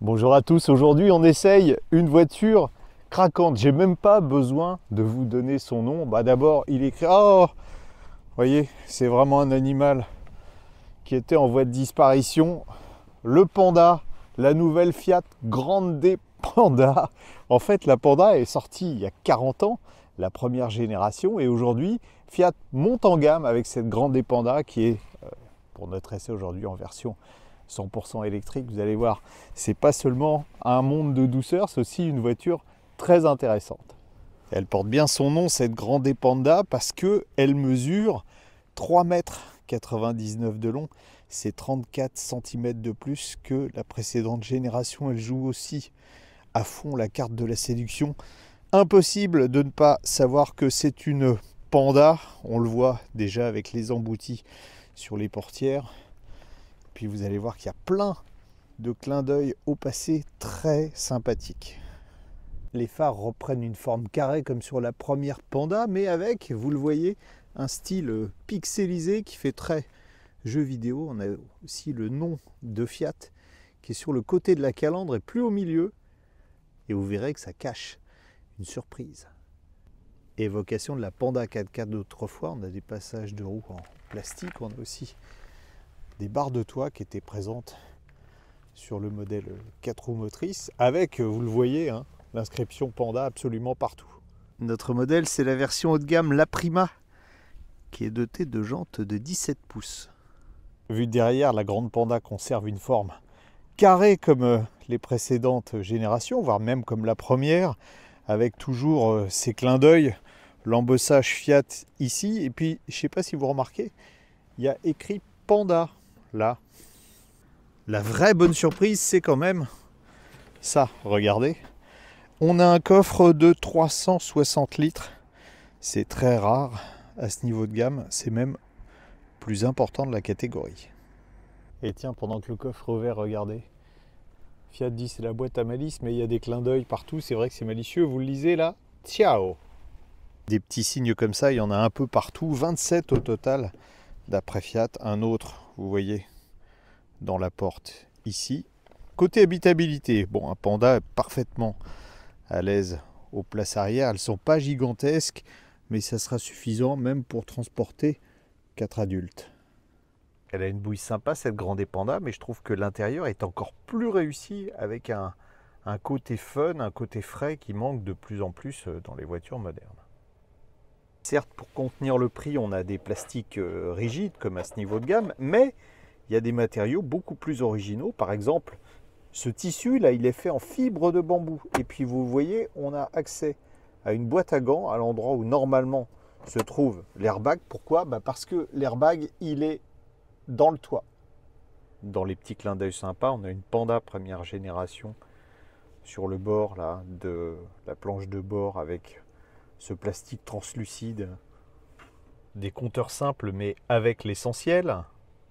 Bonjour à tous, aujourd'hui on essaye une voiture craquante. J'ai même pas besoin de vous donner son nom. D'abord il écrit, oh, vous voyez, c'est vraiment un animal qui était en voie de disparition. Le Panda, la nouvelle Fiat Grande Panda. En fait la Panda est sortie il y a 40 ans, la première génération, et aujourd'hui Fiat monte en gamme avec cette Grande Panda qui est, pour notre essai aujourd'hui, en version 100% électrique. Vous allez voir, c'est pas seulement un monde de douceur, c'est aussi une voiture très intéressante. Elle porte bien son nom, cette Grande Panda, parce qu'elle mesure 3,99 m de long. C'est 34 cm de plus que la précédente génération. Elle joue aussi à fond la carte de la séduction. Impossible de ne pas savoir que c'est une Panda. On le voit déjà avec les emboutis sur les portières. Puis vous allez voir qu'il y a plein de clins d'œil au passé très sympathiques. Les phares reprennent une forme carrée comme sur la première Panda, mais avec, vous le voyez, un style pixelisé qui fait très jeu vidéo. On a aussi le nom de Fiat qui est sur le côté de la calandre et plus au milieu. Et vous verrez que ça cache une surprise. Évocation de la Panda 4x4 d'autrefois, on a des passages de roues en plastique, on a aussi des barres de toit qui étaient présentes sur le modèle 4 roues motrices avec, vous le voyez, l'inscription Panda absolument partout. Notre modèle, c'est la version haut de gamme, la Prima, qui est dotée de jantes de 17 pouces. Vu de derrière, la Grande Panda conserve une forme carrée comme les précédentes générations, voire même comme la première, avec toujours ces clins d'œil, l'embossage Fiat ici, et puis je ne sais pas si vous remarquez, il y a écrit Panda là. La vraie bonne surprise, c'est quand même ça, regardez. On a un coffre de 360 litres. C'est très rare à ce niveau de gamme. C'est même plus important de la catégorie. Et tiens, pendant que le coffre est ouvert, regardez. Fiat dit c'est la boîte à malice, mais il y a des clins d'œil partout. C'est vrai que c'est malicieux. Vous le lisez là. Ciao. Des petits signes comme ça, il y en a un peu partout. 27 au total, d'après Fiat. Un autre, vous voyez, dans la porte ici. Côté habitabilité, bon, un Panda est parfaitement à l'aise aux places arrière. Elles ne sont pas gigantesques, mais ça sera suffisant même pour transporter 4 adultes. Elle a une bouille sympa, cette Grande Panda, mais je trouve que l'intérieur est encore plus réussi avec un côté fun, un côté frais qui manque de plus en plus dans les voitures modernes. Certes, pour contenir le prix, on a des plastiques rigides comme à ce niveau de gamme, mais il y a des matériaux beaucoup plus originaux. Par exemple, ce tissu là, il est fait en fibre de bambou. Et puis vous voyez, on a accès à une boîte à gants à l'endroit où normalement se trouve l'airbag. Pourquoi? Parce que l'airbag, il est dans le toit. Dans les petits clins d'œil sympas, on a une Panda première génération sur le bord là, de la planche de bord avec ce plastique translucide. Des compteurs simples mais avec l'essentiel.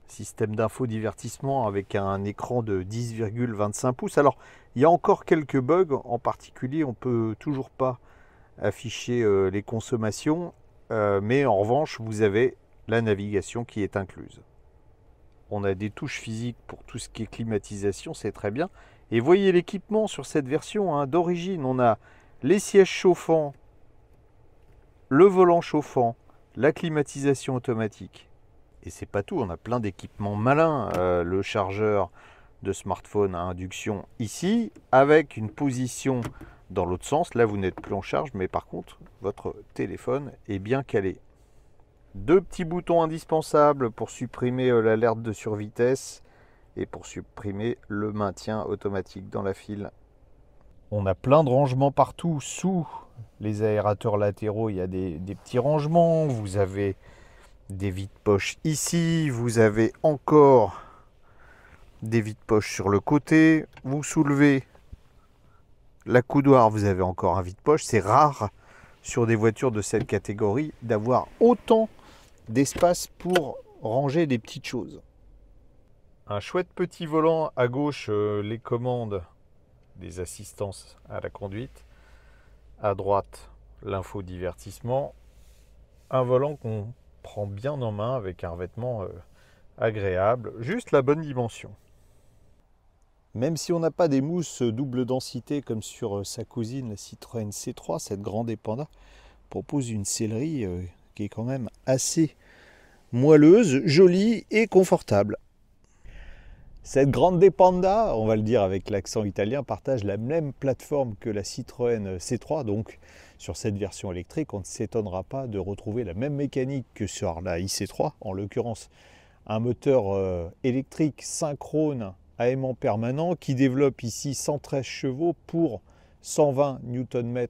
Système d'infodivertissement avec un écran de 10,25 pouces. Alors, il y a encore quelques bugs. En particulier, on ne peut toujours pas afficher les consommations. Mais en revanche, vous avez la navigation qui est incluse. On a des touches physiques pour tout ce qui est climatisation, c'est très bien. Et voyez l'équipement sur cette version d'origine. On a les sièges chauffants, le volant chauffant, la climatisation automatique. Et c'est pas tout, on a plein d'équipements malins. Le chargeur de smartphone à induction ici, avec une position dans l'autre sens. Là, vous n'êtes plus en charge, mais par contre, votre téléphone est bien calé. Deux petits boutons indispensables pour supprimer l'alerte de survitesse et pour supprimer le maintien automatique dans la file. On a plein de rangements partout. Sous les aérateurs latéraux, il y a des petits rangements. Vous avez des vides-poches ici, vous avez encore des vides-poches sur le côté. Vous soulevez la coudoir, vous avez encore un vide-poche. C'est rare sur des voitures de cette catégorie d'avoir autant d'espace pour ranger des petites choses. Un chouette petit volant à gauche, les commandes des assistances à la conduite. À droite, l'infodivertissement. Un volant qu'on prend bien en main avec un revêtement agréable, juste la bonne dimension. Même si on n'a pas des mousses double densité comme sur sa cousine, la Citroën C3, cette grande Panda propose une sellerie qui est quand même assez moelleuse, jolie et confortable. Cette grande Panda, on va le dire avec l'accent italien, partage la même plateforme que la Citroën C3. Donc sur cette version électrique, on ne s'étonnera pas de retrouver la même mécanique que sur la IC3. En l'occurrence, un moteur électrique synchrone à aimant permanent qui développe ici 113 chevaux pour 120 Nm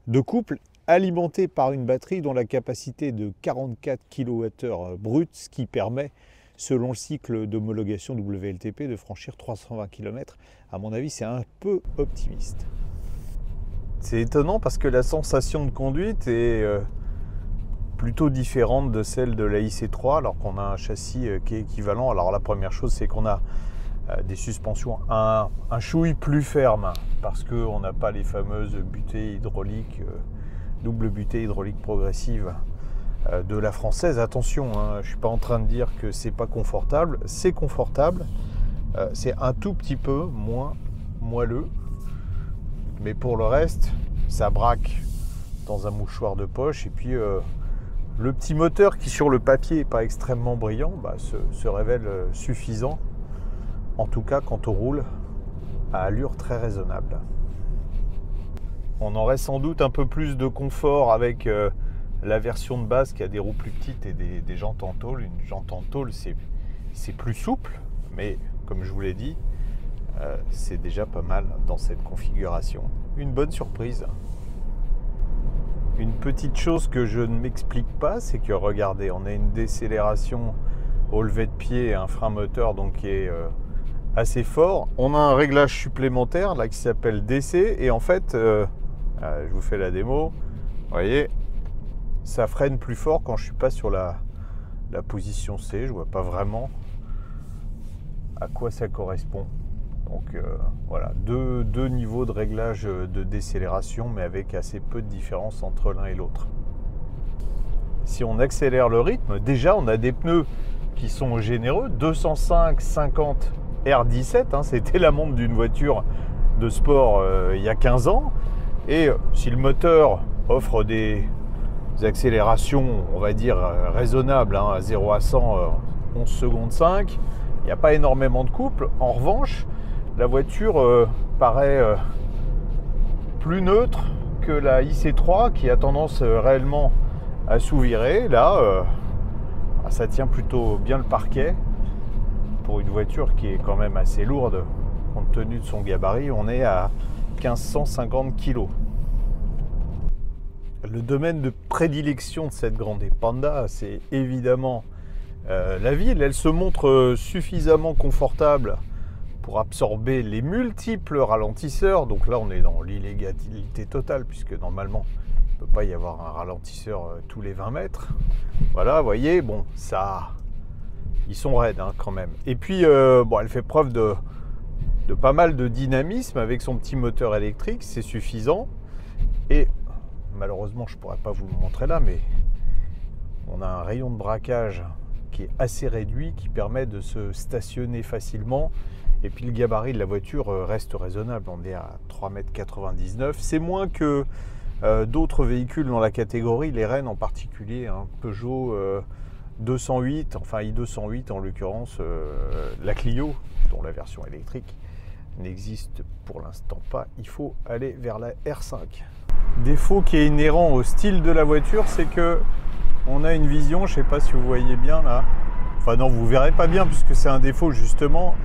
de couple, alimenté par une batterie dont la capacité est de 44 kWh brut, ce qui permet, selon le cycle d'homologation WLTP, de franchir 320 km. À mon avis, c'est un peu optimiste. C'est étonnant parce que la sensation de conduite est plutôt différente de celle de la IC3, alors qu'on a un châssis qui est équivalent. Alors la première chose, c'est qu'on a des suspensions un chouï plus fermes, parce qu'on n'a pas les fameuses butées hydrauliques, double butée hydraulique progressive de la française. Attention, hein, je ne suis pas en train de dire que c'est pas confortable, c'est confortable, c'est un tout petit peu moins moelleux, mais pour le reste, ça braque dans un mouchoir de poche. Et puis le petit moteur qui sur le papier n'est pas extrêmement brillant, se révèle suffisant, en tout cas quand on roule à allure très raisonnable. On aurait sans doute un peu plus de confort avec la version de base qui a des roues plus petites et des jantes en tôle. Une jante en tôle, c'est plus souple, mais comme je vous l'ai dit, c'est déjà pas mal dans cette configuration. Une bonne surprise. Une petite chose que je ne m'explique pas, c'est que regardez, on a une décélération au lever de pied et un frein moteur donc qui est assez fort. On a un réglage supplémentaire là qui s'appelle DC, et en fait, je vous fais la démo, vous voyez, ça freine plus fort quand je suis pas sur la position C. Je vois pas vraiment à quoi ça correspond. Donc voilà, deux niveaux de réglage de décélération, mais avec assez peu de différence entre l'un et l'autre. Si on accélère le rythme, déjà on a des pneus qui sont généreux, 205/50 R17, hein, c'était la montre d'une voiture de sport il y a 15 ans. Et si le moteur offre des accélérations, on va dire, raisonnables, hein, à 0 à 100, 11 secondes 5, il n'y a pas énormément de couple. En revanche, la voiture paraît plus neutre que la IC3 qui a tendance réellement à sous-virer. Là, ça tient plutôt bien le parquet. Pour une voiture qui est quand même assez lourde, compte tenu de son gabarit, on est à 1550 kg. Le domaine de prédilection de cette grande Panda, c'est évidemment la ville. Elle se montre suffisamment confortable pour absorber les multiples ralentisseurs. Donc là, on est dans l'illégalité totale, puisque normalement, il ne peut pas y avoir un ralentisseur tous les 20 mètres. Voilà, vous voyez, bon, ça... Ils sont raides hein, quand même. Et puis, elle fait preuve de pas mal de dynamisme avec son petit moteur électrique, c'est suffisant. Et malheureusement, je ne pourrais pas vous le montrer là, mais on a un rayon de braquage qui est assez réduit, qui permet de se stationner facilement. Et puis le gabarit de la voiture reste raisonnable. On est à 3,99 m. C'est moins que d'autres véhicules dans la catégorie, les Rennes en particulier, hein, Peugeot 208, enfin i208 en l'occurrence, la Clio, dont la version électrique n'existe pour l'instant pas. Il faut aller vers la R5. Défaut qui est inhérent au style de la voiture, c'est que on a une vision, je ne sais pas si vous voyez bien là, enfin non, vous ne verrez pas bien puisque c'est un défaut justement.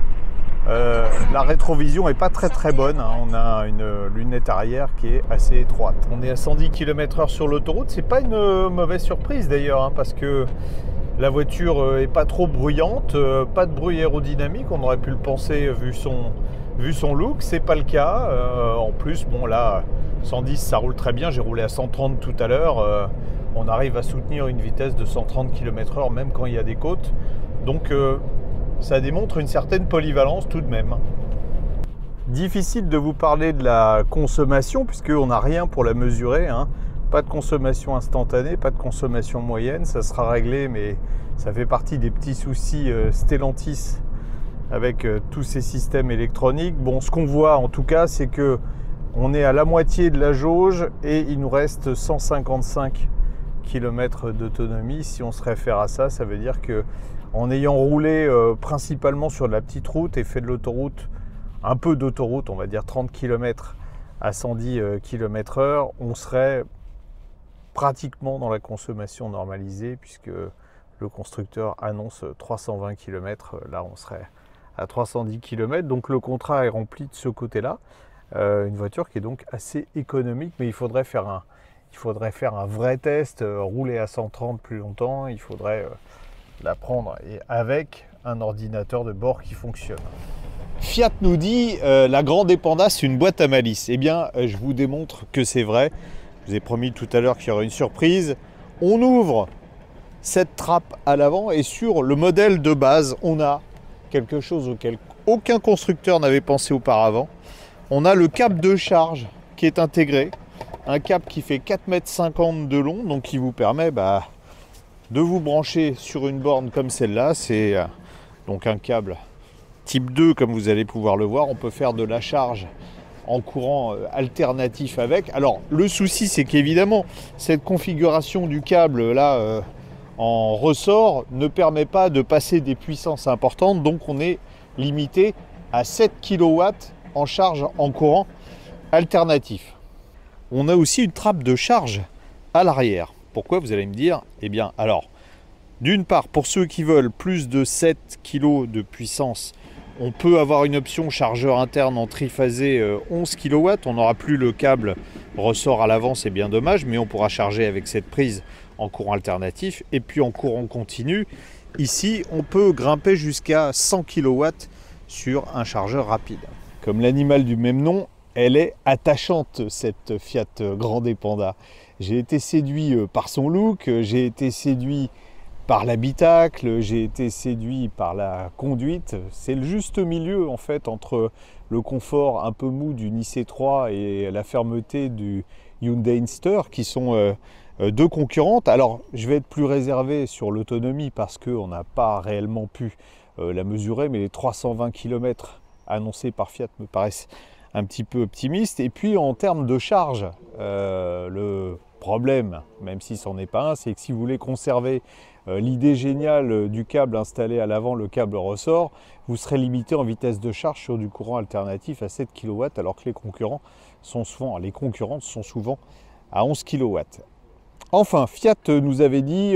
La rétrovision n'est pas très bonne, hein. On a une lunette arrière qui est assez étroite. On est à 110 km/h sur l'autoroute, c'est pas une mauvaise surprise d'ailleurs, hein, parce que la voiture est pas trop bruyante, pas de bruit aérodynamique, on aurait pu le penser vu son look, c'est pas le cas. En plus, bon là, 110 ça roule très bien, j'ai roulé à 130 tout à l'heure, on arrive à soutenir une vitesse de 130 km/h même quand il y a des côtes, donc ça démontre une certaine polyvalence tout de même. Difficile de vous parler de la consommation puisqu'on n'a rien pour la mesurer, hein. Pas de consommation instantanée, pas de consommation moyenne, ça sera réglé, mais ça fait partie des petits soucis Stellantis avec tous ces systèmes électroniques. Bon, ce qu'on voit en tout cas, c'est que on est à la moitié de la jauge et il nous reste 155 km d'autonomie. Si on se réfère à ça, ça veut dire que en ayant roulé principalement sur de la petite route et fait de l'autoroute, un peu d'autoroute, on va dire 30 km à 110 km/h, on serait pratiquement dans la consommation normalisée puisque le constructeur annonce 320 km. Là, on serait à 310 km. Donc le contrat est rempli de ce côté-là. Une voiture qui est donc assez économique, mais il faudrait faire un vrai test, rouler à 130 plus longtemps. Il faudrait la prendre et avec un ordinateur de bord qui fonctionne. Fiat nous dit la Grande Panda c'est une boîte à malice. Eh bien, je vous démontre que c'est vrai. Je vous ai promis tout à l'heure qu'il y aurait une surprise. On ouvre cette trappe à l'avant et sur le modèle de base, on a quelque chose auquel aucun constructeur n'avait pensé auparavant. On a le câble de charge qui est intégré. Un câble qui fait 4,50 m de long, donc qui vous permet de vous brancher sur une borne comme celle-là. C'est donc un câble type 2 comme vous allez pouvoir le voir. On peut faire de la charge en courant alternatif avec. Alors le souci c'est qu'évidemment cette configuration du câble là en ressort ne permet pas de passer des puissances importantes, donc on est limité à 7 kW en charge en courant alternatif. On a aussi une trappe de charge à l'arrière. Pourquoi, vous allez me dire? Eh bien alors, d'une part, pour ceux qui veulent plus de 7 kg de puissance, on peut avoir une option chargeur interne en triphasé 11 kW. On n'aura plus le câble ressort à l'avant, c'est bien dommage, mais on pourra charger avec cette prise en courant alternatif. Et puis en courant continu, ici, on peut grimper jusqu'à 100 kW sur un chargeur rapide. Comme l'animal du même nom, elle est attachante, cette Fiat Grande Panda. J'ai été séduit par son look, j'ai été séduit par l'habitacle, j'ai été séduit par la conduite. C'est le juste milieu en fait entre le confort un peu mou du IC3 et la fermeté du Hyundai Inster qui sont deux concurrentes. Alors je vais être plus réservé sur l'autonomie parce qu'on n'a pas réellement pu la mesurer, mais les 320 km annoncés par Fiat me paraissent un petit peu optimistes. Et puis en termes de charge, le problème, même si ce n'en est pas un, c'est que si vous voulez conserver l'idée géniale du câble installé à l'avant, le câble ressort, vous serez limité en vitesse de charge sur du courant alternatif à 7 kW, alors que les concurrentes sont souvent à 11 kW. Enfin, Fiat nous avait dit,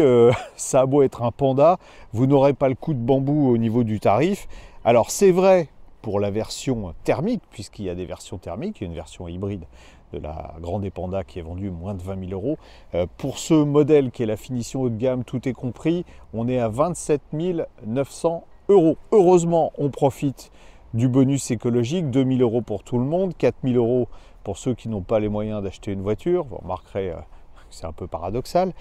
ça a beau être un Panda, vous n'aurez pas le coup de bambou au niveau du tarif. Alors c'est vrai pour la version thermique, puisqu'il y a des versions thermiques, il y a une version hybride de la Grande Panda qui est vendue moins de 20 000 €. Pour ce modèle qui est la finition haut de gamme, tout est compris, on est à 27 900 €. Heureusement, on profite du bonus écologique, 2 000 € pour tout le monde, 4 000 € pour ceux qui n'ont pas les moyens d'acheter une voiture. Vous remarquerez que c'est un peu paradoxal.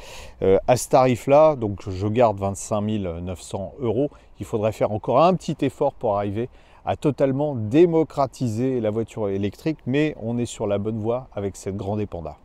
À ce tarif-là, donc je garde 25 900 €. Il faudrait faire encore un petit effort pour arriver à totalement démocratiser la voiture électrique, mais on est sur la bonne voie avec cette Grande Panda.